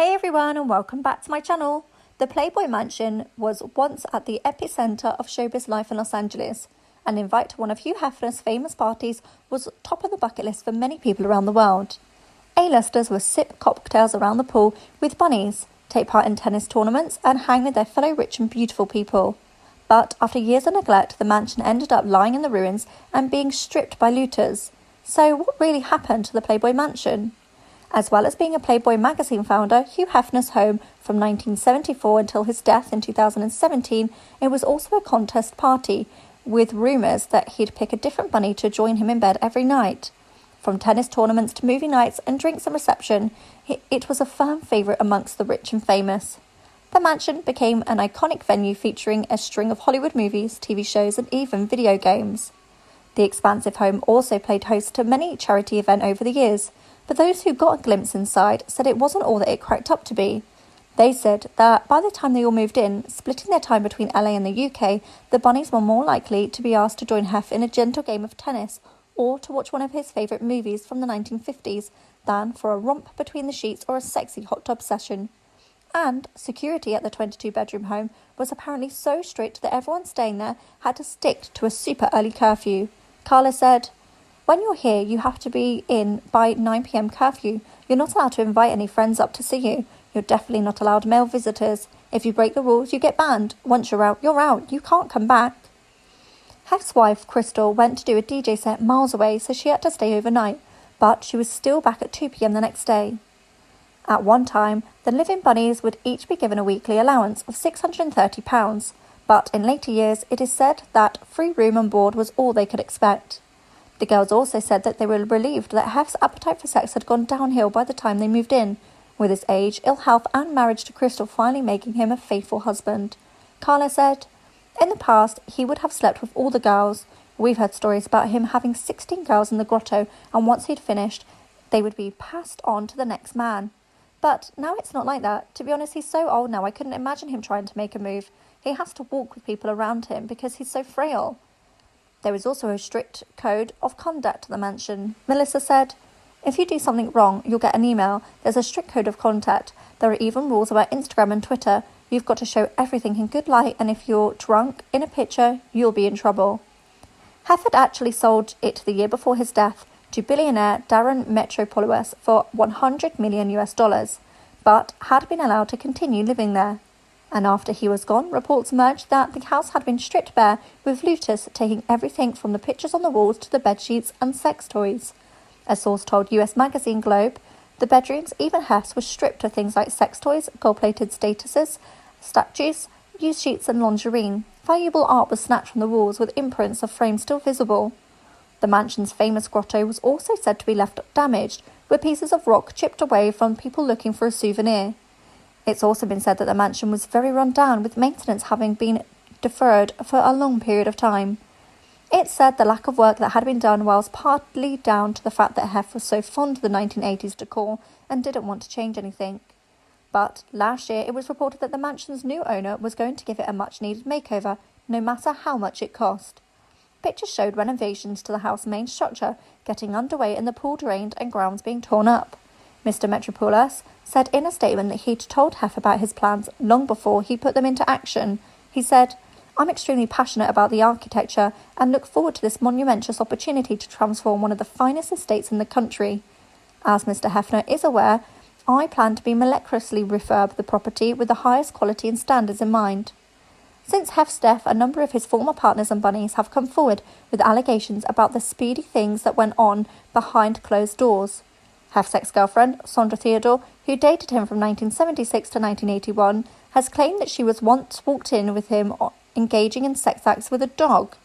Hey everyone and welcome back to my channel. The Playboy Mansion was once at the epicentre of showbiz life in Los Angeles. An invite to one of Hugh Hefner's famous parties was top of the bucket list for many people around the world. A-listers would sip cocktails around the pool with Bunnies, take part in tennis tournaments and hang with their fellow rich and beautiful people. But after years of neglect, the mansion ended up lying in the ruins and being stripped by looters. So what really happened to the Playboy Mansion? As well as being a Playboy magazine founder, Hugh Hefner's home from 1974 until his death in 2017, it was also a contest party, with rumours that he'd pick a different bunny to join him in bed every night. From tennis tournaments to movie nights and drinks and reception, it was a firm favourite amongst the rich and famous. The mansion became an iconic venue featuring a string of Hollywood movies, TV shows and even video games. The expansive home also played host to many charity events over the years, but those who got a glimpse inside said it wasn't all that it cracked up to be. They said that by the time they all moved in, splitting their time between LA and the UK, the Bunnies were more likely to be asked to join Hef in a gentle game of tennis or to watch one of his favourite movies from the 1950s than for a romp between the sheets or a sexy hot tub session. And security at the 22-bedroom home was apparently so strict that everyone staying there had to stick to a super early curfew. Carla said, "When you're here, you have to be in by 9 p.m. curfew. You're not allowed to invite any friends up to see you. You're definitely not allowed male visitors. If you break the rules, you get banned. Once you're out, you're out. You can't come back." Hef's wife, Crystal, went to do a DJ set miles away, so she had to stay overnight, but she was still back at 2 p.m. the next day. At one time, the living Bunnies would each be given a weekly allowance of £630, but in later years, it is said that free room and board was all they could expect. The girls also said that they were relieved that Hef's appetite for sex had gone downhill by the time they moved in, with his age, ill health and marriage to Crystal finally making him a faithful husband. Carla said, "In the past, he would have slept with all the girls. We've heard stories about him having 16 girls in the grotto, and once he'd finished, they would be passed on to the next man. But now it's not like that. To be honest, he's so old now, I couldn't imagine him trying to make a move. He has to walk with people around him because he's so frail." There is also a strict code of conduct to the mansion. Melissa said, "If you do something wrong, you'll get an email. There's a strict code of conduct. There are even rules about Instagram and Twitter. You've got to show everything in good light, and if you're drunk in a picture, you'll be in trouble." Hef had actually sold it the year before his death to billionaire Darren Metropoulos for $100 million US, but had been allowed to continue living there. And after he was gone, reports emerged that the house had been stripped bare, with looters taking everything from the pictures on the walls to the bedsheets and sex toys. A source told US magazine Globe, the bedrooms, even Hef's, were stripped of things like sex toys, gold-plated statuses, statues, used sheets and lingerie. Valuable art was snatched from the walls, with imprints of frames still visible. The mansion's famous grotto was also said to be left damaged, with pieces of rock chipped away from people looking for a souvenir. It's also been said that the mansion was very run down, with maintenance having been deferred for a long period of time. It's said the lack of work that had been done was partly down to the fact that Hef was so fond of the 1980s decor and didn't want to change anything. But last year it was reported that the mansion's new owner was going to give it a much-needed makeover, no matter how much it cost. Pictures showed renovations to the house's main structure getting underway and the pool drained and grounds being torn up. Mr. Metropoulos said in a statement that he'd told Hef about his plans long before he put them into action. He said, "I'm extremely passionate about the architecture and look forward to this monumentous opportunity to transform one of the finest estates in the country. As Mr. Hefner is aware, I plan to meticulously refurb the property with the highest quality and standards in mind." Since Hef's death, a number of his former partners and Bunnies have come forward with allegations about the speedy things that went on behind closed doors. Hef's ex-girlfriend, Sandra Theodore, who dated him from 1976 to 1981, has claimed that she was once walked in with him engaging in sex acts with a dog.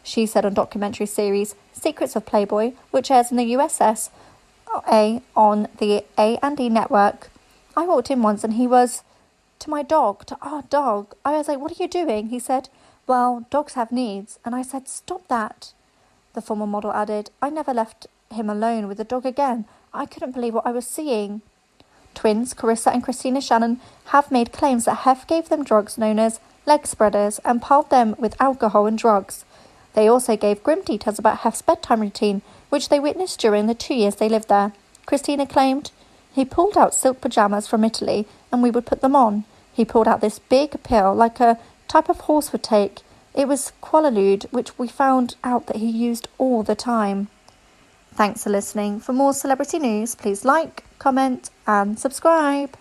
She said on documentary series Secrets of Playboy, which airs in the USA on the A&E network, "I walked in once and he was, to my dog, to our dog. I was like, 'What are you doing?' He said, 'Well, dogs have needs.' And I said, 'Stop that.'" The former model added, "I never left him alone with the dog again. I couldn't believe what I was seeing." Twins Carissa and Christina Shannon have made claims that Hef gave them drugs known as leg spreaders and piled them with alcohol and drugs. They also gave grim details about Hef's bedtime routine, which they witnessed during the 2 years they lived there. Christina claimed, He pulled out silk pyjamas from Italy and we would put them on. He pulled out this big pill like a type of horse would take. It was Quaalude, which we found out that he used all the time. Thanks for listening. For more celebrity news, please like, comment and subscribe.